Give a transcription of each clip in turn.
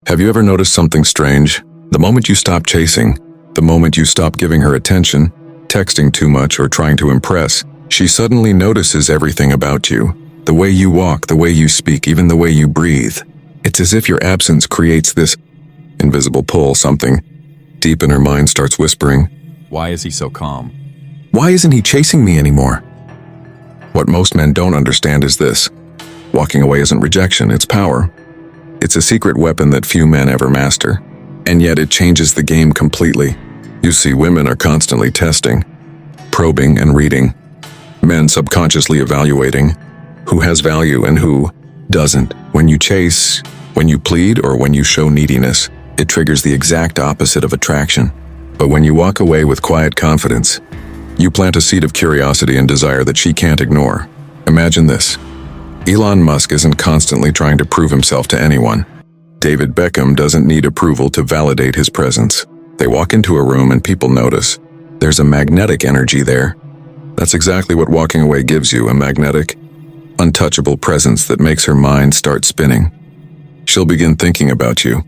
Have you ever noticed something strange? The moment you stop chasing, the moment you stop giving her attention, texting too much or trying to impress, she suddenly notices everything about you. The way you walk, the way you speak, even the way you breathe. It's as if your absence creates this invisible pull. Something deep in her mind starts whispering, Why is he so calm? "Why isn't he chasing me anymore?" What most men don't understand is this. Walking away isn't rejection, it's power. It's a secret weapon that few men ever master. And yet it changes the game completely. You see, women are constantly testing, probing and reading. Men subconsciously evaluating who has value and who doesn't. When you chase, when you plead, or when you show neediness, it triggers the exact opposite of attraction. But when you walk away with quiet confidence, you plant a seed of curiosity and desire that she can't ignore. Imagine this. Elon Musk isn't constantly trying to prove himself to anyone. David Beckham doesn't need approval to validate his presence. They walk into a room and people notice. There's a magnetic energy there. That's exactly what walking away gives you, a magnetic, untouchable presence that makes her mind start spinning. She'll begin thinking about you,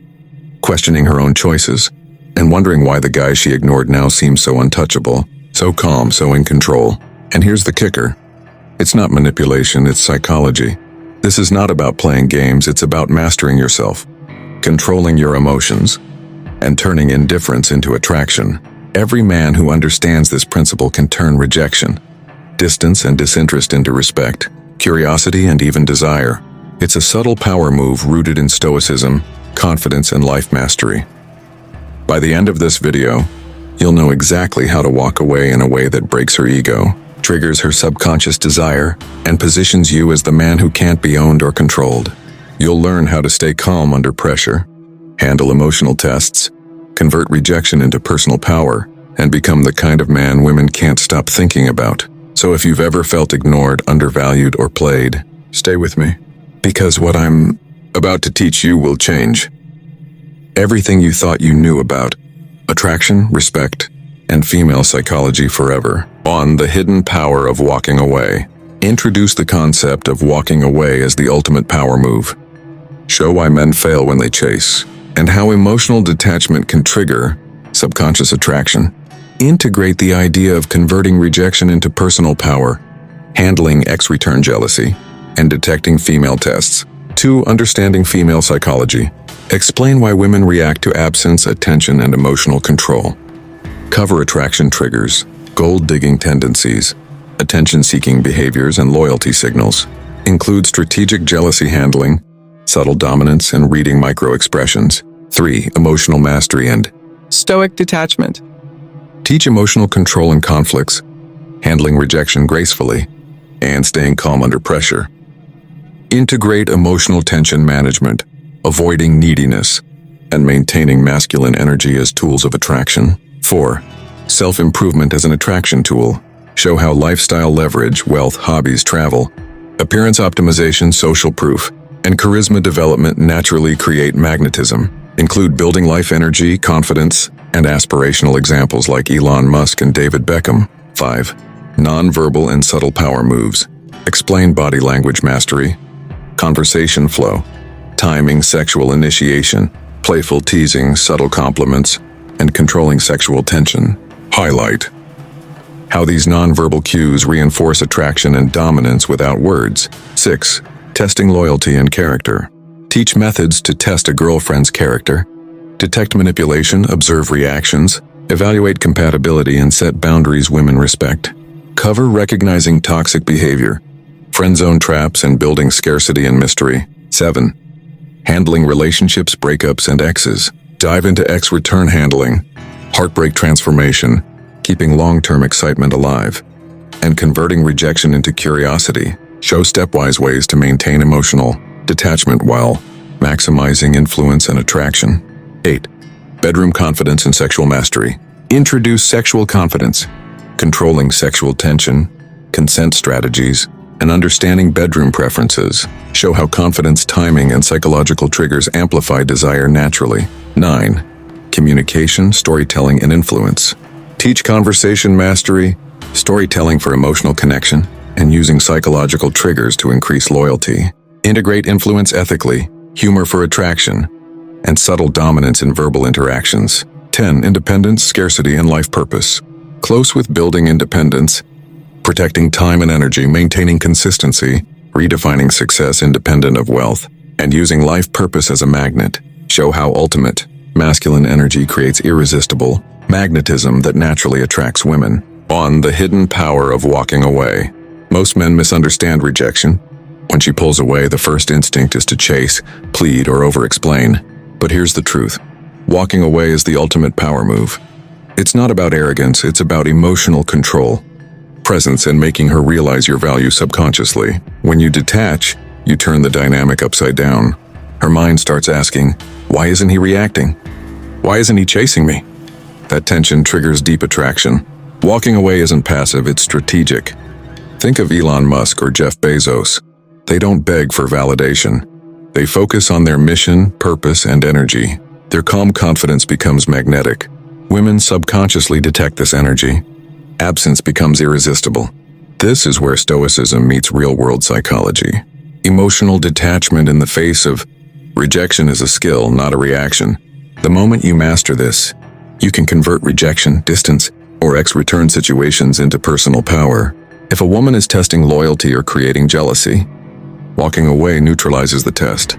questioning her own choices, and wondering why the guy she ignored now seems so untouchable, so calm, so in control. And here's the kicker. It's not manipulation, it's psychology. This is not about playing games, it's about mastering yourself, controlling your emotions, and turning indifference into attraction. Every man who understands this principle can turn rejection, distance and disinterest into respect, curiosity and even desire. It's a subtle power move rooted in Stoicism, confidence, and life mastery. By the end of this video, you'll know exactly how to walk away in a way that breaks her ego, triggers her subconscious desire, and positions you as the man who can't be owned or controlled. You'll learn how to stay calm under pressure, handle emotional tests, convert rejection into personal power, and become the kind of man women can't stop thinking about. So if you've ever felt ignored, undervalued, or played, stay with me, because what I'm about to teach you will change everything you thought you knew about attraction, respect, and female psychology forever. On The Hidden Power of Walking Away, introduce the concept of walking away as the ultimate power move. Show why men fail when they chase, and how emotional detachment can trigger subconscious attraction. Integrate the idea of converting rejection into personal power, handling ex-return jealousy, and detecting female tests. 2. Understanding female psychology. Explain why women react to absence, attention, and emotional control. Cover attraction triggers, gold-digging tendencies, attention-seeking behaviors, and loyalty signals. Include strategic jealousy handling, subtle dominance, and reading micro-expressions. 3. Emotional mastery and Stoic detachment. teach emotional control in conflicts, handling rejection gracefully, and staying calm under pressure. Integrate emotional tension management, avoiding neediness, and maintaining masculine energy as tools of attraction. 4. Self-improvement as an attraction tool. Show how lifestyle leverage, wealth, hobbies, travel, appearance optimization, social proof, and charisma development naturally create magnetism. Include building life energy, confidence, and aspirational examples like Elon Musk and David Beckham. 5. Non-verbal and subtle power moves. Explain body language mastery, conversation flow, timing, sexual initiation, playful teasing, subtle compliments, and controlling sexual tension. Highlight how these nonverbal cues reinforce attraction and dominance without words. 6. Testing loyalty and character. Teach methods to test a girlfriend's character. Detect manipulation, observe reactions, evaluate compatibility, and set boundaries women respect. Cover recognizing toxic behavior, friend zone traps, and building scarcity and mystery. 7. Handling relationships, breakups, and exes. Dive into ex-return handling, heartbreak transformation, keeping long-term excitement alive, and converting rejection into curiosity. Show stepwise ways to maintain emotional detachment while maximizing influence and attraction. 8. Bedroom confidence and sexual mastery. Introduce sexual confidence, controlling sexual tension, consent strategies, and understanding bedroom preferences. Show how confidence, timing, and psychological triggers amplify desire naturally. 9. Communication, storytelling, and influence. Teach conversation mastery, storytelling for emotional connection, and using psychological triggers to increase loyalty. Integrate influence ethically, humor for attraction, and subtle dominance in verbal interactions. 10. Independence, scarcity, and life purpose. Close with building independence, protecting time and energy, maintaining consistency, redefining success independent of wealth, and using life purpose as a magnet. Show how ultimate, masculine energy creates irresistible magnetism that naturally attracts women. On the hidden power of walking away. Most men misunderstand rejection. When she pulls away, the first instinct is to chase, plead, or over-explain. But here's the truth. Walking away is the ultimate power move. It's not about arrogance, it's about emotional control, presence, and making her realize your value subconsciously. When you detach, you turn the dynamic upside down. Her mind starts asking, why isn't he reacting? Why isn't he chasing me? That tension triggers deep attraction. Walking away isn't passive, it's strategic. Think of Elon Musk or Jeff Bezos. They don't beg for validation. They focus on their mission, purpose, and energy. Their calm confidence becomes magnetic. Women subconsciously detect this energy. Absence becomes irresistible. This is where Stoicism meets real-world psychology. Emotional detachment in the face of rejection is a skill, not a reaction. The moment you master this, you can convert rejection, distance, or return situations into personal power. If a woman is testing loyalty or creating jealousy, walking away neutralizes the test.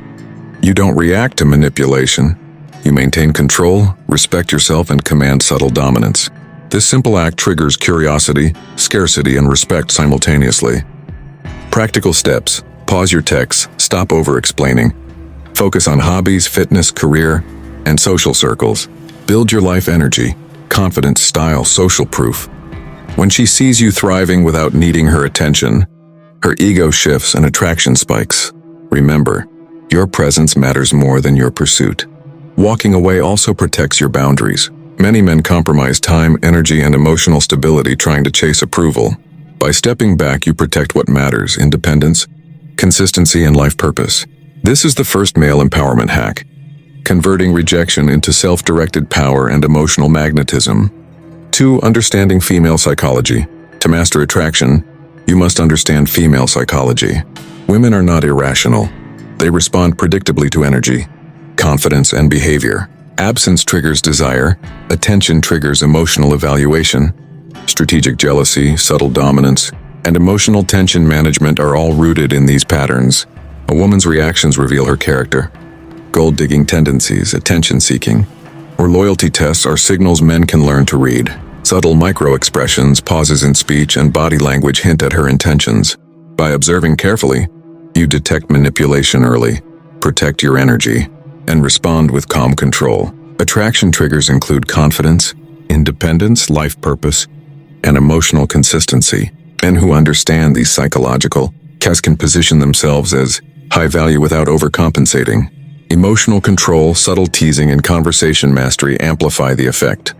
You don't react to manipulation. You maintain control, respect yourself, and command subtle dominance. This simple act triggers curiosity, scarcity, and respect simultaneously. Practical steps. Pause your texts, stop over-explaining. Focus on hobbies, fitness, career, and social circles. Build your life energy, confidence, style, social proof. When she sees you thriving without needing her attention, her ego shifts and attraction spikes. Remember, your presence matters more than your pursuit. Walking away also protects your boundaries. Many men compromise time, energy, and emotional stability trying to chase approval. By stepping back, you protect what matters: independence, consistency, and life purpose. This is the first male empowerment hack, converting rejection into self-directed power and emotional magnetism. 2. Understanding female psychology. To master attraction, you must understand female psychology. Women are not irrational. They respond predictably to energy, confidence, and behavior. Absence triggers desire, attention triggers emotional evaluation. Strategic jealousy, subtle dominance, and emotional tension management are all rooted in these patterns. A woman's reactions reveal her character. Gold-digging tendencies, attention-seeking, or loyalty tests are signals men can learn to read. Subtle micro-expressions, pauses in speech, and body language hint at her intentions. By observing carefully, you detect manipulation early, protect your energy, and respond with calm control. Attraction triggers include confidence, independence, life purpose, and emotional consistency. Men who understand these psychological cues can position themselves as high value without overcompensating. Emotional control, subtle teasing, and conversation mastery amplify the effect.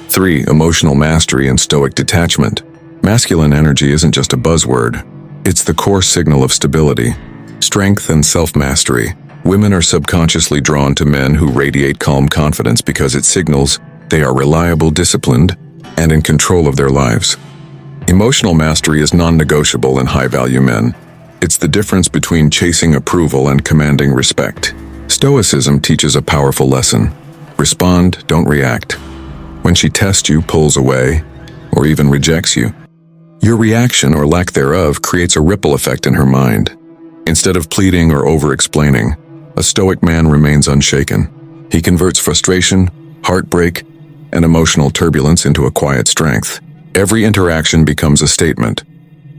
3. Emotional mastery and stoic detachment. Masculine energy isn't just a buzzword. It's the core signal of stability, strength, and self-mastery. Women are subconsciously drawn to men who radiate calm confidence because it signals they are reliable, disciplined, and in control of their lives. Emotional mastery is non-negotiable in high-value men. It's the difference between chasing approval and commanding respect. Stoicism teaches a powerful lesson. Respond, don't react. When she tests you, pulls away, or even rejects you, your reaction or lack thereof creates a ripple effect in her mind. Instead of pleading or over-explaining, a stoic man remains unshaken. He converts frustration, heartbreak, and emotional turbulence into a quiet strength. Every interaction becomes a statement.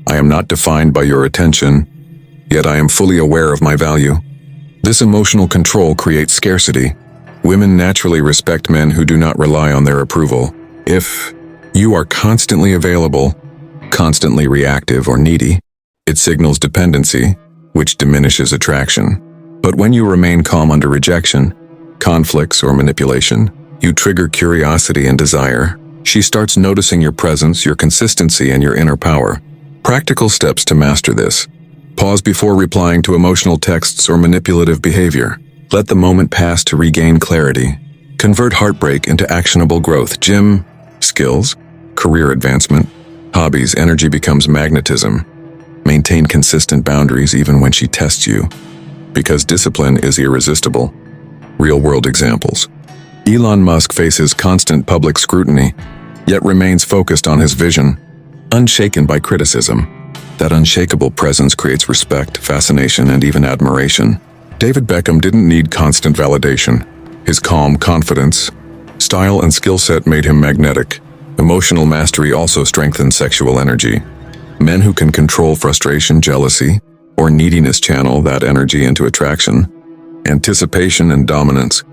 I am not defined by your attention, yet I am fully aware of my value. This emotional control creates scarcity. Women naturally respect men who do not rely on their approval. If you are constantly available, constantly reactive, or needy, it signals dependency, which diminishes attraction. But when you remain calm under rejection, conflicts, or manipulation, you trigger curiosity and desire. She starts noticing your presence, your consistency, and your inner power. Practical steps to master this. Pause before replying to emotional texts or manipulative behavior. Let the moment pass to regain clarity. Convert heartbreak into actionable growth. Gym, skills, career advancement, hobbies, energy becomes magnetism. Maintain consistent boundaries even when she tests you, because discipline is irresistible. Real-world examples. Elon Musk faces constant public scrutiny, yet remains focused on his vision, unshaken by criticism. That unshakable presence creates respect, fascination, and even admiration. David Beckham didn't need constant validation. His calm confidence, style, and skill set made him magnetic. Emotional mastery also strengthens sexual energy. Men who can control frustration, jealousy, or neediness channel that energy into attraction, anticipation, and dominance.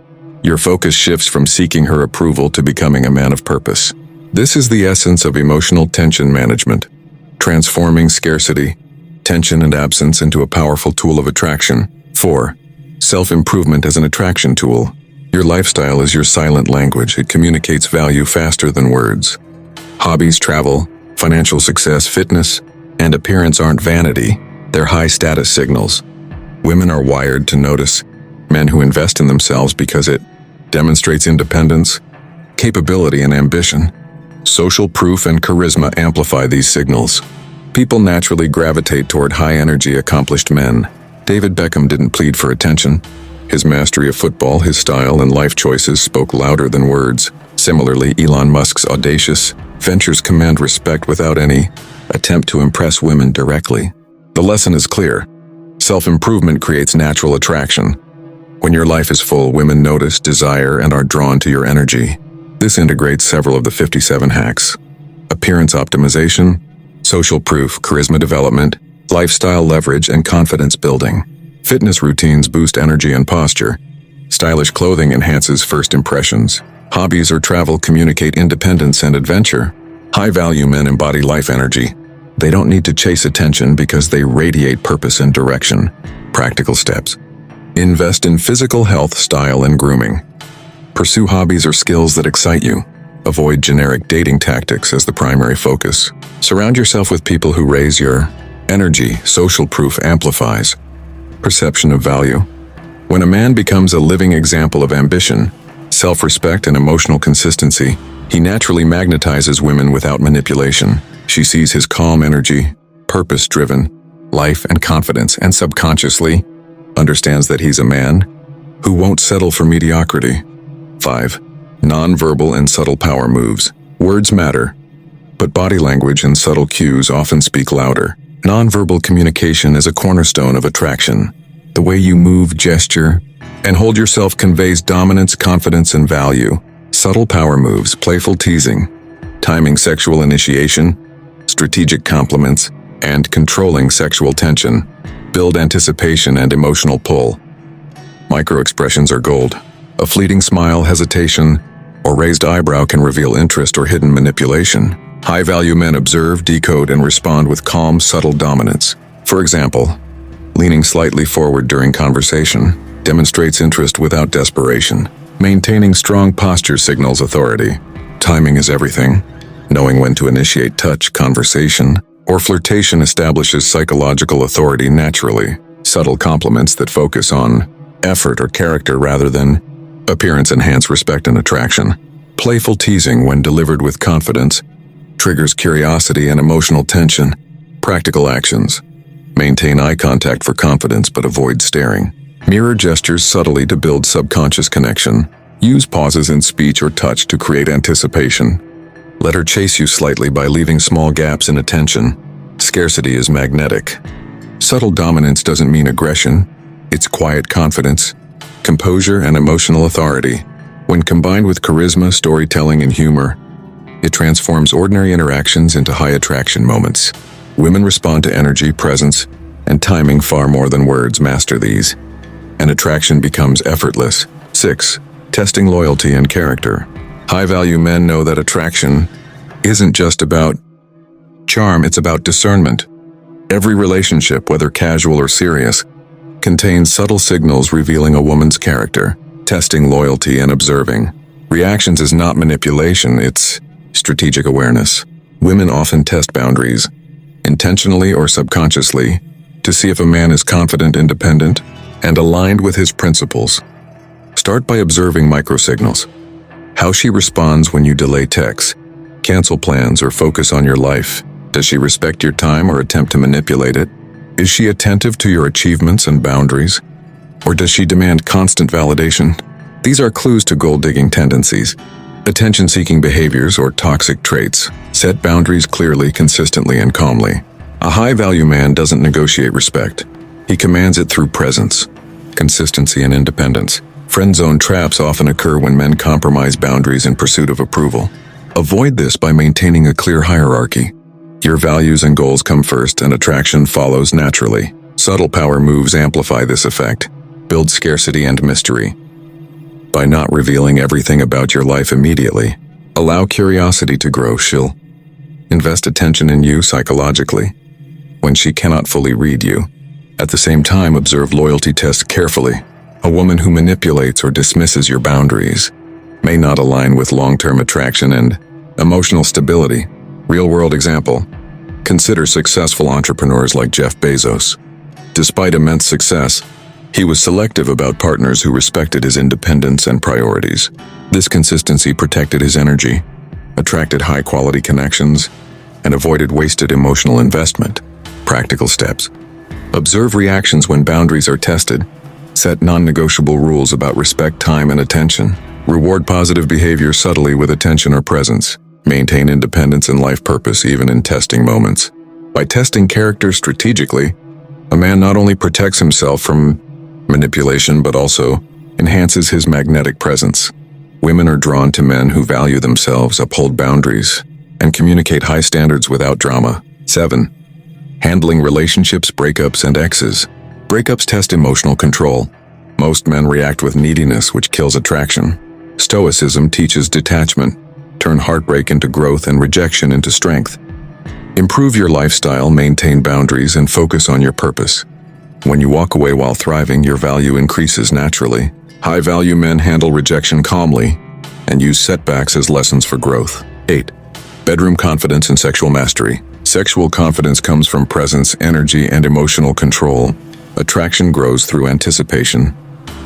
Your focus shifts from seeking her approval to becoming a man of purpose. This is the essence of emotional tension management, transforming scarcity, tension, and absence into a powerful tool of attraction. 4. Self-improvement as an attraction tool. Your lifestyle is your silent language. It communicates value faster than words. Hobbies, travel, financial success, fitness, and appearance aren't vanity. They're high-status signals. Women are wired to notice men who invest in themselves because it demonstrates independence, capability, and ambition. Social proof and charisma amplify these signals. People naturally gravitate toward high-energy, accomplished men. David Beckham didn't plead for attention. His mastery of football, his style, and life choices spoke louder than words. Similarly, Elon Musk's audacious ventures command respect without any attempt to impress women directly. The lesson is clear. Self-improvement creates natural attraction. When your life is full, women notice, desire, and are drawn to your energy. This integrates several of the 57 hacks: appearance optimization, social proof, charisma development, lifestyle leverage, and confidence building. Fitness routines boost energy and posture. Stylish clothing enhances first impressions. Hobbies or travel communicate independence and adventure. High-value men embody life energy. They don't need to chase attention because they radiate purpose and direction. Practical steps. Invest in physical health, style, and grooming. Pursue hobbies or skills that excite you. Avoid generic dating tactics as the primary focus. Surround yourself with people who raise your energy. Social proof amplifies perception of value. When a man becomes a living example of ambition, self-respect, and emotional consistency, he naturally magnetizes women without manipulation. She sees his calm energy, purpose-driven life, and confidence, and subconsciously understands that he's a man who won't settle for mediocrity. 5. Nonverbal and subtle power moves. Words matter, but body language and subtle cues often speak louder. Nonverbal communication is a cornerstone of attraction. The way you move, gesture, and hold yourself conveys dominance, confidence, and value. Subtle power moves, playful teasing, timing sexual initiation, strategic compliments, and controlling sexual tension build anticipation and emotional pull. Micro-expressions are gold. A fleeting smile, hesitation, or raised eyebrow can reveal interest or hidden manipulation. High-value men observe, decode, and respond with calm, subtle dominance. For example, leaning slightly forward during conversation demonstrates interest without desperation. Maintaining strong posture signals authority. Timing is everything. Knowing when to initiate touch, conversation, or flirtation establishes psychological authority naturally. Subtle compliments that focus on effort or character rather than appearance enhance respect and attraction. Playful teasing, when delivered with confidence, triggers curiosity and emotional tension. Practical actions. Maintain eye contact for confidence but avoid staring. Mirror gestures subtly to build subconscious connection. Use pauses in speech or touch to create anticipation. Let her chase you slightly by leaving small gaps in attention. Scarcity is magnetic. Subtle dominance doesn't mean aggression. It's quiet confidence, composure, and emotional authority. When combined with charisma, storytelling, and humor, it transforms ordinary interactions into high-attraction moments. Women respond to energy, presence, and timing far more than words. Master these, and attraction becomes effortless. 6. Testing loyalty and character. High-value men know that attraction isn't just about charm, it's about discernment. Every relationship, whether casual or serious, contains subtle signals revealing a woman's character. Testing loyalty and observing reactions is not manipulation, it's strategic awareness. Women often test boundaries, intentionally or subconsciously, to see if a man is confident, independent, and aligned with his principles. Start by observing microsignals. How she responds when you delay texts, cancel plans, or focus on your life. Does she respect your time or attempt to manipulate it? Is she attentive to your achievements and boundaries? Or does she demand constant validation? These are clues to goal-digging tendencies, attention-seeking behaviors, or toxic traits. Set boundaries clearly, consistently, and calmly. A high-value man doesn't negotiate respect. He commands it through presence, consistency, and independence. Friend zone traps often occur when men compromise boundaries in pursuit of approval. Avoid this by maintaining a clear hierarchy. Your values and goals come first, and attraction follows naturally. Subtle power moves amplify this effect. Build scarcity and mystery. By not revealing everything about your life immediately, allow curiosity to grow. She'll invest attention in you psychologically when she cannot fully read you. At the same time, observe loyalty tests carefully. A woman who manipulates or dismisses your boundaries may not align with long-term attraction and emotional stability. Real-world example: consider successful entrepreneurs like Jeff Bezos. Despite immense success, he was selective about partners who respected his independence and priorities. This consistency protected his energy, attracted high-quality connections, and avoided wasted emotional investment. Practical steps: observe reactions when boundaries are tested. Set non-negotiable rules about respect, time, and attention. Reward positive behavior subtly with attention or presence. Maintain independence and life purpose even in testing moments. By testing character strategically, a man not only protects himself from manipulation but also enhances his magnetic presence. Women are drawn to men who value themselves, uphold boundaries, and communicate high standards without drama. 7. Handling relationships, breakups, and exes. Breakups test emotional control. Most men react with neediness, which kills attraction. Stoicism teaches detachment. Turn heartbreak into growth and rejection into strength. Improve your lifestyle, maintain boundaries, and focus on your purpose. When you walk away while thriving, your value increases naturally. High-value men handle rejection calmly and use setbacks as lessons for growth. 8. Bedroom confidence and sexual mastery. Sexual confidence comes from presence, energy, and emotional control. Attraction grows through anticipation,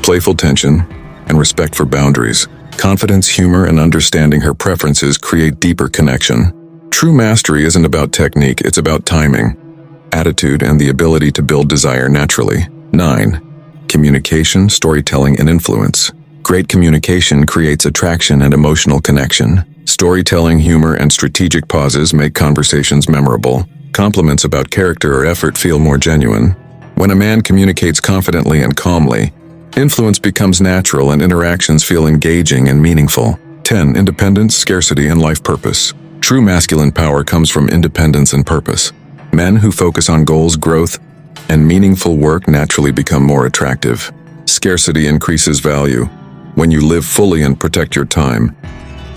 playful tension, and respect for boundaries. Confidence, humor, and understanding her preferences create deeper connection. True mastery isn't about technique, it's about timing, attitude, and the ability to build desire naturally. 9. Communication, storytelling, and influence. Great communication creates attraction and emotional connection. Storytelling, humor, and strategic pauses make conversations memorable. Compliments about character or effort feel more genuine. When a man communicates confidently and calmly, influence becomes natural and interactions feel engaging and meaningful. 10. Independence, scarcity, and life purpose. True masculine power comes from independence and purpose. Men who focus on goals, growth, and meaningful work naturally become more attractive. Scarcity increases value. When you live fully and protect your time,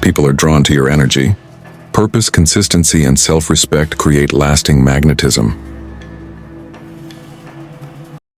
people are drawn to your energy. Purpose, consistency, and self-respect create lasting magnetism.